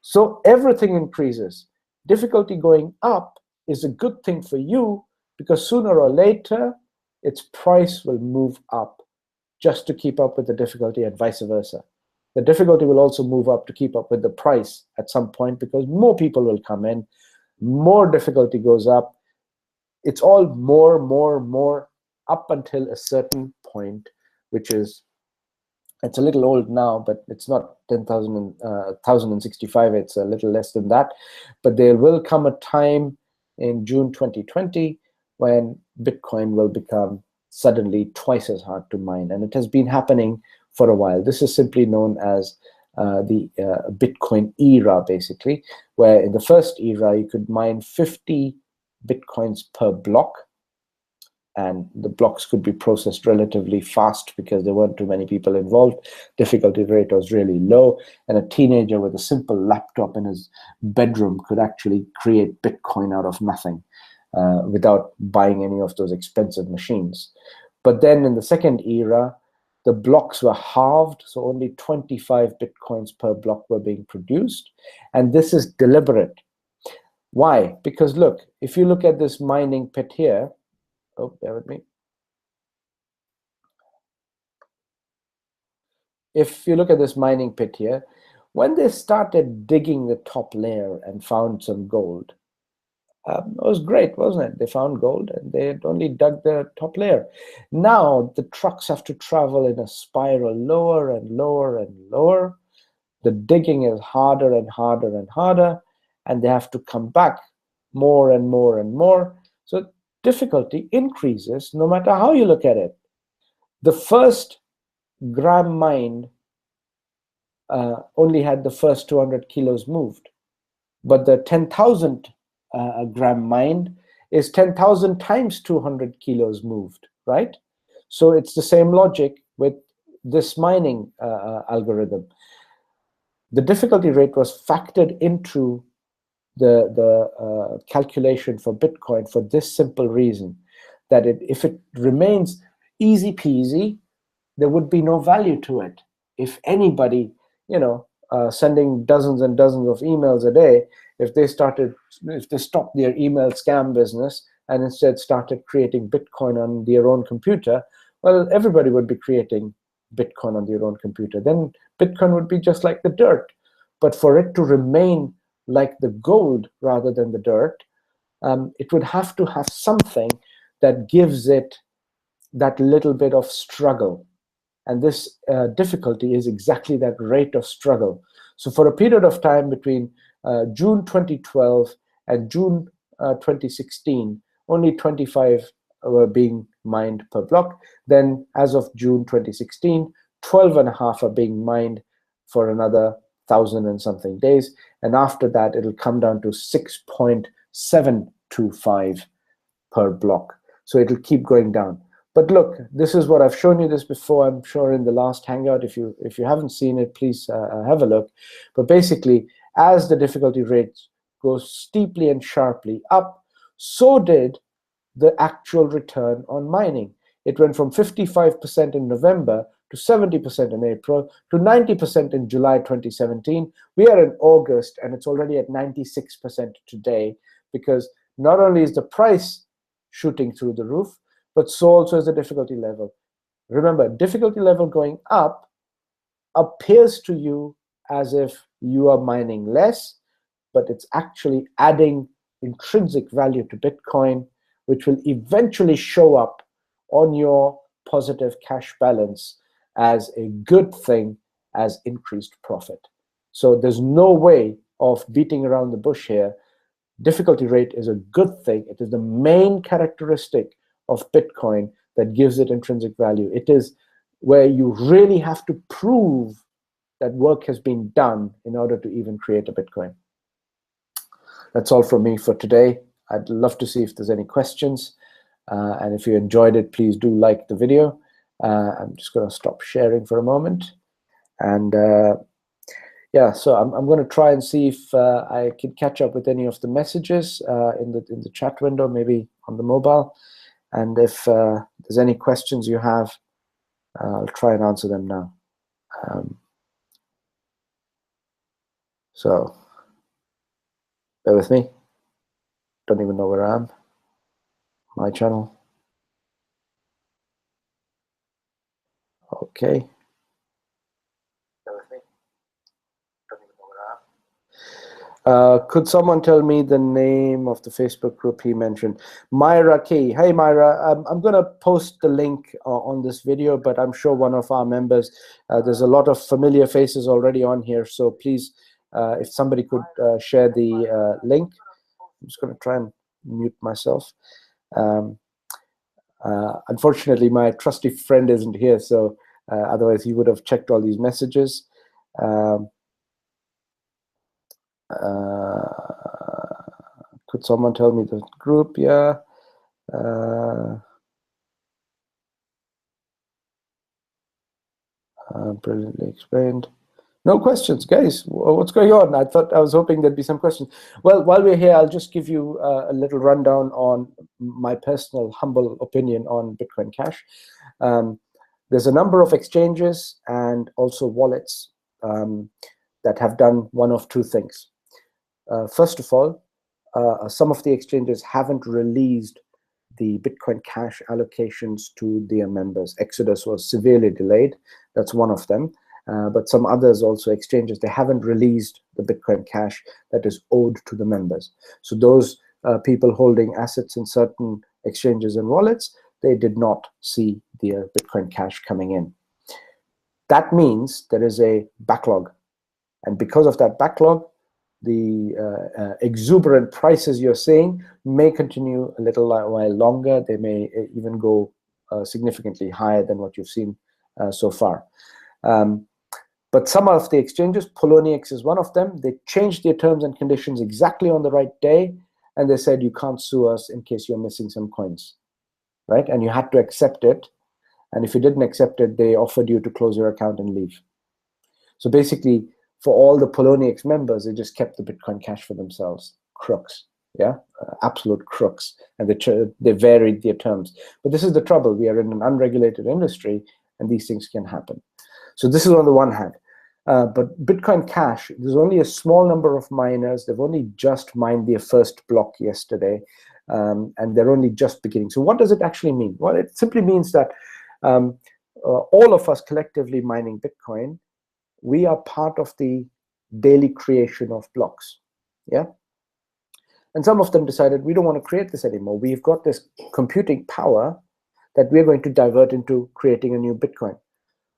So everything increases. Difficulty going up is a good thing for you because sooner or later, its price will move up just to keep up with the difficulty and vice versa. The difficulty will also move up to keep up with the price at some point because more people will come in, more difficulty goes up. It's all more up until a certain point, which is, it's a little old now, but it's not 10,065, it's a little less than that. But there will come a time in June 2020 when Bitcoin will become suddenly twice as hard to mine. And it has been happening for a while. This is simply known as the Bitcoin era, basically, where in the first era, you could mine 50 Bitcoins per block. And the blocks could be processed relatively fast because there weren't too many people involved. Difficulty rate was really low, and a teenager with a simple laptop in his bedroom could actually create Bitcoin out of nothing without buying any of those expensive machines. But then in the second era, the blocks were halved, so only 25 Bitcoins per block were being produced, and this is deliberate. Why? Because look, if you look at this mining pit here, oh, bear with me. If you look at this mining pit here, when they started digging the top layer and found some gold, it was great, wasn't it? They found gold and they had only dug the top layer. Now the trucks have to travel in a spiral lower and lower and lower. The digging is harder and harder and harder, and they have to come back more and more and more. So difficulty increases no matter how you look at it. The first gram mined only had the first 200 kilos moved, but the 10,000 gram mined is 10,000 times 200 kilos moved, right? So it's the same logic with this mining algorithm. The difficulty rate was factored into the calculation for Bitcoin for this simple reason, that if it remains easy peasy, there would be no value to it. If anybody, sending dozens and dozens of emails a day, if they stopped their email scam business and instead started creating Bitcoin on their own computer, well, everybody would be creating Bitcoin on their own computer. Then Bitcoin would be just like the dirt. But for it to remain like the gold rather than the dirt, it would have to have something that gives it that little bit of struggle. And this difficulty is exactly that rate of struggle. So for a period of time between June 2012 and June 2016, only 25 were being mined per block. Then as of June 2016, 12.5 are being mined for another 1,000 and something days. And after that, it'll come down to 6.725 per block. So it'll keep going down. But look, this is what I've shown you this before, I'm sure, in the last Hangout. If you haven't seen it, please have a look. But basically, as the difficulty rate goes steeply and sharply up, so did the actual return on mining. It went from 55% in November to 70% in April to 90% in July 2017. We are in August, and it's already at 96% today, because not only is the price shooting through the roof, but so also is the difficulty level. Remember, difficulty level going up appears to you as if you are mining less, but it's actually adding intrinsic value to Bitcoin, which will eventually show up on your positive cash balance as a good thing, as increased profit. So there's no way of beating around the bush here. Difficulty rate is a good thing. It is the main characteristic of Bitcoin that gives it intrinsic value. It is where you really have to prove that work has been done in order to even create a Bitcoin. That's all from me for today. I'd love to see if there's any questions. And if you enjoyed it, please do like the video. I'm just going to stop sharing for a moment. And yeah, so I'm going to try and see if I can catch up with any of the messages in the chat window, maybe on the mobile. And if there's any questions you have, I'll try and answer them now. So bear with me. Don't even know where I am. My channel. Okay. Bear with me. Don't even know where I am. Could someone tell me the name of the Facebook group he mentioned? Myra Key. Hey, Myra. I'm going to post the link on this video, but I'm sure one of our members, there's a lot of familiar faces already on here, so please, if somebody could share the link. I'm just going to try and mute myself. Unfortunately, my trusty friend isn't here, so otherwise he would have checked all these messages. Could someone tell me the group? Yeah. Brilliantly explained. No questions, guys. What's going on? I was hoping there'd be some questions. Well, while we're here, I'll just give you a little rundown on my personal humble opinion on Bitcoin Cash. There's a number of exchanges and also wallets that have done one of two things. First of all, some of the exchanges haven't released the Bitcoin Cash allocations to their members. Exodus was severely delayed. That's one of them. But some others also, exchanges, they haven't released the Bitcoin Cash that is owed to the members. So those people holding assets in certain exchanges and wallets, they did not see their Bitcoin Cash coming in. That means there is a backlog. And because of that backlog, the exuberant prices you're seeing may continue a little while longer. They may even go significantly higher than what you've seen so far. But some of the exchanges, Poloniex is one of them, they changed their terms and conditions exactly on the right day, and they said you can't sue us in case you're missing some coins, right? And you had to accept it, and if you didn't accept it, they offered you to close your account and leave. So basically, for all the Poloniex members, they just kept the Bitcoin Cash for themselves. Crooks, yeah, absolute crooks, and they varied their terms. But this is the trouble. We are in an unregulated industry, and these things can happen. So this is on the one hand. But Bitcoin Cash, there's only a small number of miners. They've only just mined their first block yesterday, and they're only just beginning. So what does it actually mean? Well, it simply means that all of us collectively mining Bitcoin, we are part of the daily creation of blocks, yeah? And some of them decided, we don't want to create this anymore. We've got this computing power that we're going to divert into creating a new Bitcoin.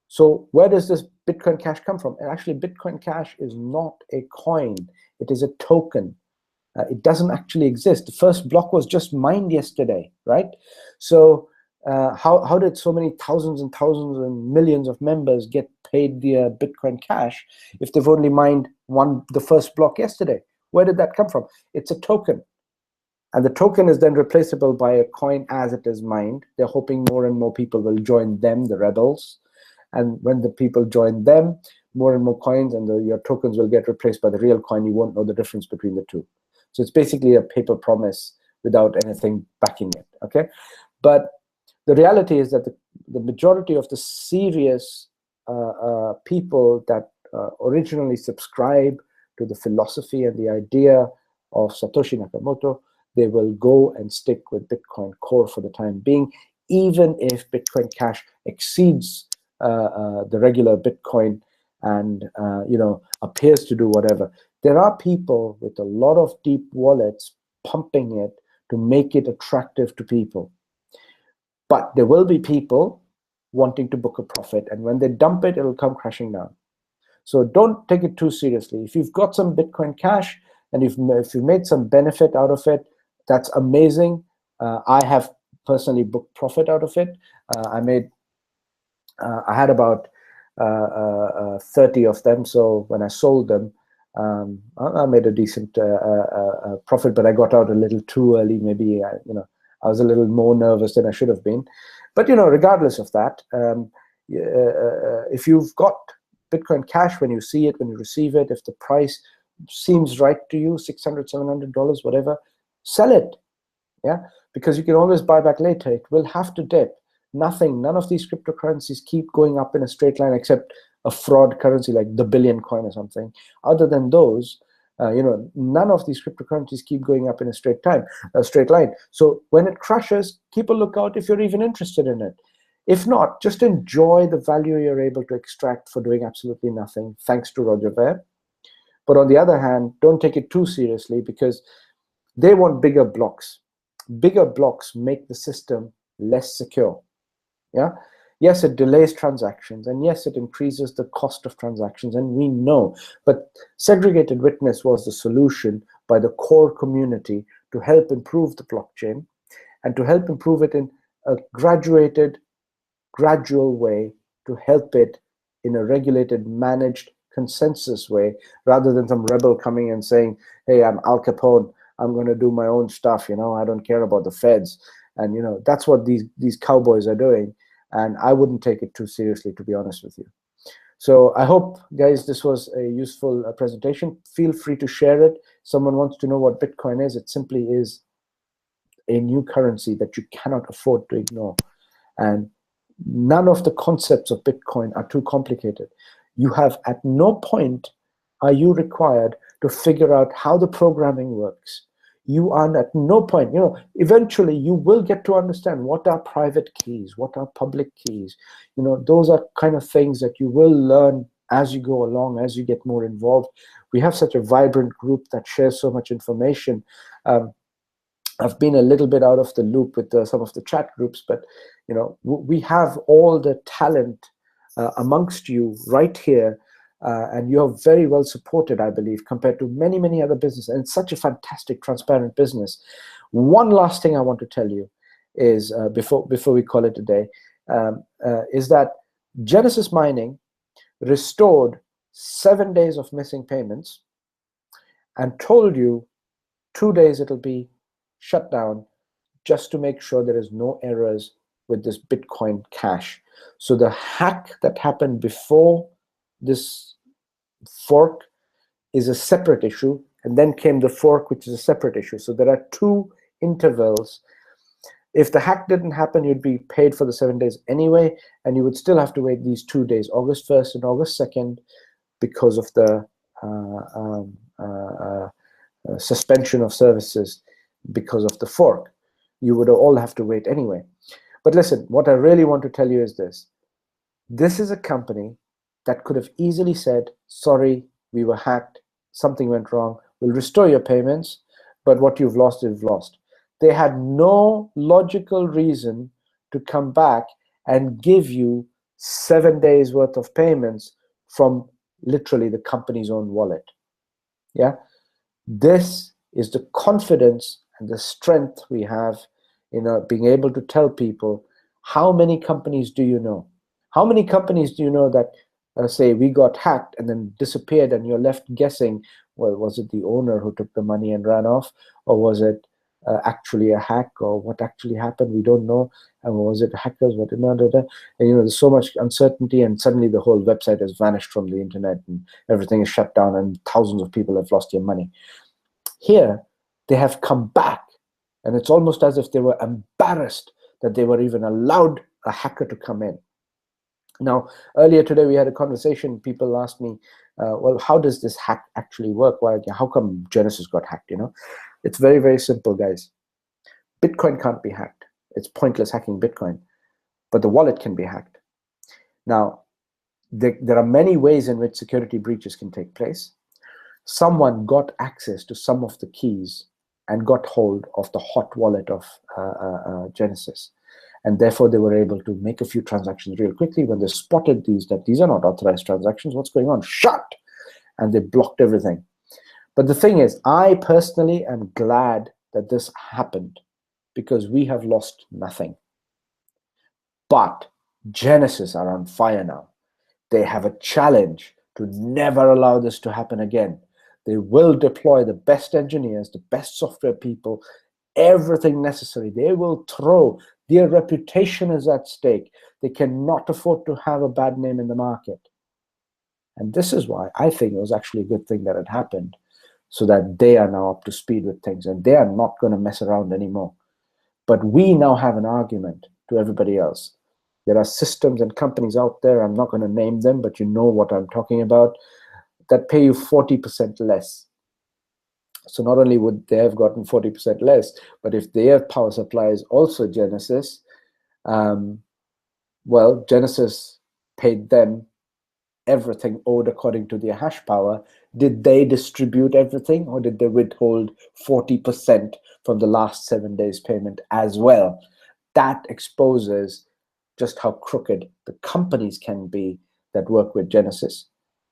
So where does this Bitcoin Cash come from? And actually, Bitcoin Cash is not a coin. It is a token. It doesn't actually exist. The first block was just mined yesterday, right? So how did so many thousands and thousands and millions of members get paid their Bitcoin Cash if they've only mined the first block yesterday? Where did that come from? It's a token. And the token is then replaceable by a coin as it is mined. They're hoping more and more people will join them, the rebels. And when the people join them, more and more coins and your tokens will get replaced by the real coin. You won't know the difference between the two. So it's basically a paper promise without anything backing it, okay? But the reality is that the majority of the serious people that originally subscribe to the philosophy and the idea of Satoshi Nakamoto, they will go and stick with Bitcoin Core for the time being, even if Bitcoin Cash exceeds the regular Bitcoin and appears to do whatever. There are people with a lot of deep wallets pumping it to make it attractive to people. But there will be people wanting to book a profit, and when they dump it, it'll come crashing down. So don't take it too seriously. If you've got some Bitcoin Cash and if you've made some benefit out of it, that's amazing. I have personally booked profit out of it. I had about 30 of them. So when I sold them, I made a decent profit, but I got out a little too early. Maybe I was a little more nervous than I should have been. But regardless of that, if you've got Bitcoin Cash, when you see it, when you receive it, if the price seems right to you, $600, $700, whatever, sell it. Yeah, because you can always buy back later. It will have to dip. None of these cryptocurrencies keep going up in a straight line, except a fraud currency like the Billion coin or something. Other than those, none of these cryptocurrencies keep going up in a straight line. So when it crashes, keep a lookout if you're even interested in it. If not, just enjoy the value you're able to extract for doing absolutely nothing, thanks to Roger Ver. But on the other hand, don't take it too seriously, because they want bigger blocks. Bigger blocks make the system less secure. Yeah. Yes, it delays transactions, and yes, it increases the cost of transactions, and we know. But segregated witness was the solution by the core community to help improve the blockchain and to help improve it in a gradual way, to help it in a regulated, managed, consensus way, rather than some rebel coming and saying, hey, I'm Al Capone, I'm going to do my own stuff, I don't care about the feds. And that's what these cowboys are doing, and I wouldn't take it too seriously, to be honest with you. So I hope, guys, this was a useful presentation. Feel free to share it. Someone wants to know what Bitcoin is. It simply is a new currency that you cannot afford to ignore. And none of the concepts of Bitcoin are too complicated. You have, at no point are you required to figure out how the programming works. You are at no point, eventually you will get to understand what are private keys, what are public keys. Those are kind of things that you will learn as you go along, as you get more involved. We have such a vibrant group that shares so much information. I've been a little bit out of the loop with some of the chat groups, but we have all the talent amongst you right here, and you're very well supported, I believe, compared to many, many other businesses, and it's such a fantastic, transparent business. One last thing I want to tell you is, before we call it a day, is that Genesis Mining restored 7 days of missing payments and told you 2 days it'll be shut down, just to make sure there is no errors with this Bitcoin Cash. So the hack that happened before this fork is a separate issue, and then came the fork, which is a separate issue. So there are two intervals. If the hack didn't happen, you'd be paid for the 7 days anyway, and you would still have to wait these 2 days, August 1st and August 2nd, because of the suspension of services because of the fork. You would all have to wait anyway. But listen, what I really want to tell you is this. This is a company that could have easily said, sorry, we were hacked, something went wrong, we'll restore your payments, but what you've lost, you've lost. They had no logical reason to come back and give you 7 days worth of payments from literally the company's own wallet. Yeah, this is the confidence and the strength we have in being able to tell people, how many companies do you know? How many companies do you know that say we got hacked and then disappeared, and you're left guessing, well, was it the owner who took the money and ran off, or was it actually a hack, or what actually happened? We don't know. And was it hackers? What? And there's so much uncertainty, and suddenly the whole website has vanished from the internet, and everything is shut down, and thousands of people have lost their money. Here, they have come back, and it's almost as if they were embarrassed that they were even allowed a hacker to come in. Now, earlier today we had a conversation. People asked me, well, how does this hack actually work? How come Genesis got hacked? It's very, very simple, guys. Bitcoin can't be hacked. It's pointless hacking Bitcoin, but the wallet can be hacked. Now, there are many ways in which security breaches can take place. Someone got access to some of the keys and got hold of the hot wallet of Genesis. And therefore, they were able to make a few transactions real quickly. When they spotted that these are not authorized transactions, what's going on? Shut! And they blocked everything. But the thing is, I personally am glad that this happened because we have lost nothing. But Genesis are on fire now. They have a challenge to never allow this to happen again. They will deploy the best engineers, the best software people, everything necessary. They will throw. Their reputation is at stake. They cannot afford to have a bad name in the market. And this is why I think it was actually a good thing that it happened, so that they are now up to speed with things and they are not going to mess around anymore. But we now have an argument to everybody else. There are systems and companies out there, I'm not going to name them, but you know what I'm talking about, that pay you 40% less. So not only would they have gotten 40% less, but if their power supply is also Genesis, well, Genesis paid them everything owed according to their hash power. Did they distribute everything, or did they withhold 40% from the last 7 days payment as well? That exposes just how crooked the companies can be that work with Genesis.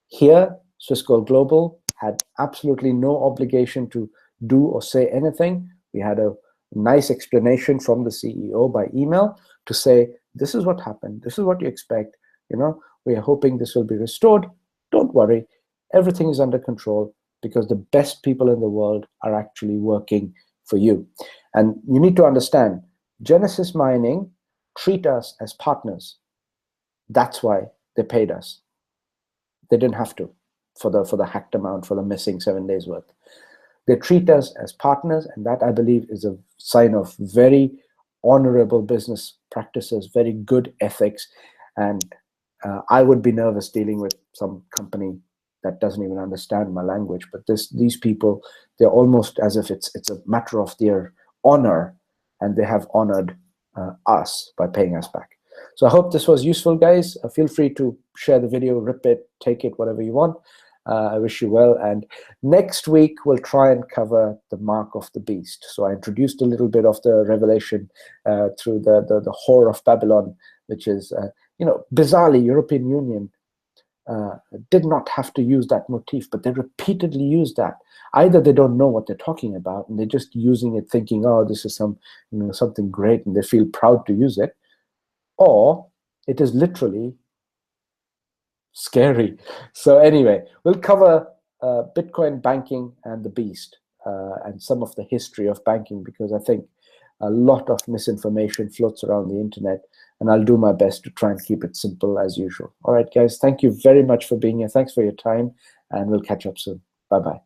Here, Swissquote Global had absolutely no obligation to do or say anything. We had a nice explanation from the CEO by email to say, this is what happened, this is what you expect, we are hoping this will be restored. Don't worry, everything is under control because the best people in the world are actually working for you. And you need to understand, Genesis Mining treat us as partners. That's why they paid us. They didn't have to for the hacked amount, for the missing 7 days worth. They treat us as partners, and that, I believe, is a sign of very honorable business practices, very good ethics. And I would be nervous dealing with some company that doesn't even understand my language. But these people, they're almost as if it's a matter of their honor, and they have honored us by paying us back. So I hope this was useful, guys. Feel free to share the video, rip it, take it, whatever you want. I wish you well. And next week, we'll try and cover the mark of the beast. So I introduced a little bit of the revelation through the whore of Babylon, which is, bizarrely, European Union did not have to use that motif, but they repeatedly use that. Either they don't know what they're talking about and they're just using it thinking, oh, this is something great, and they feel proud to use it, or it is literally scary. So anyway, we'll cover Bitcoin banking and the beast and some of the history of banking, because I think a lot of misinformation floats around the internet, and I'll do my best to try and keep it simple as usual. All right, guys, thank you very much for being here. Thanks for your time, and we'll catch up soon. Bye-bye.